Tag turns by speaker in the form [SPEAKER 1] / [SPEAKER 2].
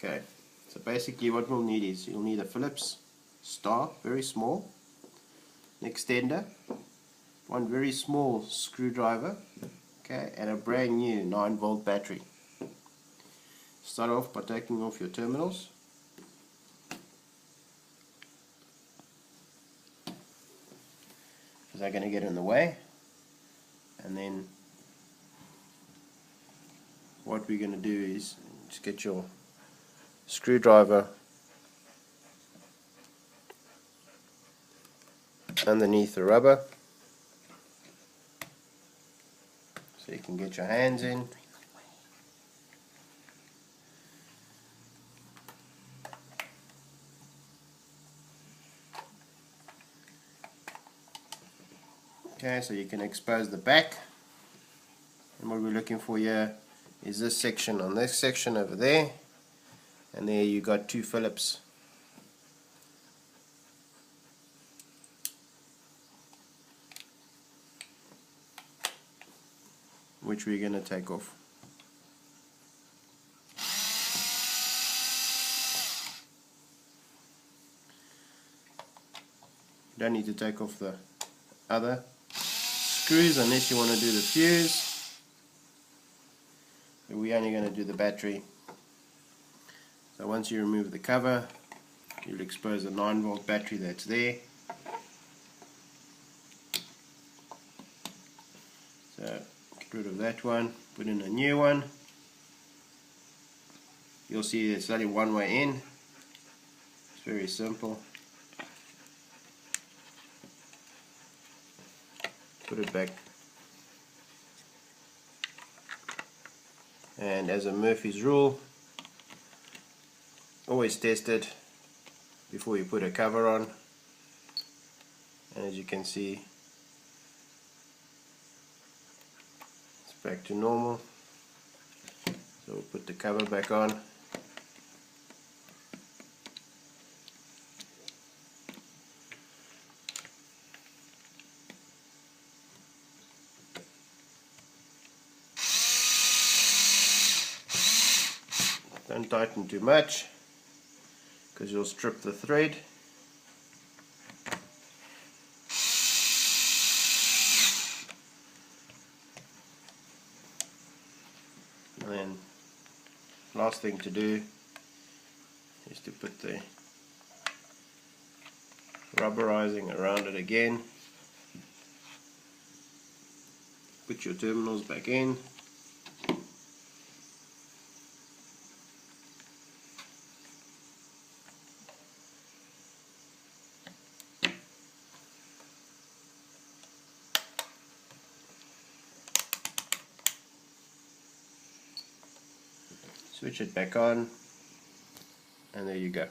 [SPEAKER 1] Okay, so basically what we'll need is you'll need a Phillips star, very small, an extender, one very small screwdriver, okay, and a brand new 9-volt battery. Start off by taking off your terminals. Because they're going to get in the way. And then what we're going to do is just get your screwdriver underneath the rubber so you can get your hands in. Okay, so you can expose the back, and what we're looking for here is this section on this section over there, and there you got two Phillips. Which we're going to take off. You don't need to take off the other screws unless you want to do the fuse. But we're only going to do the battery. So once you remove the cover, you'll expose the 9-volt battery that's there. So get rid of that one, put in a new one. You'll see it's only one way in. It's very simple. Put it back. And as a Murphy's rule, always test it before you put a cover on. And as you can see, it's back to normal. So we'll put the cover back on. Don't tighten too much because you'll strip the thread. And then last thing to do is to put the rubberizing around it again. Put your terminals back in. Switch it back on, and there you go.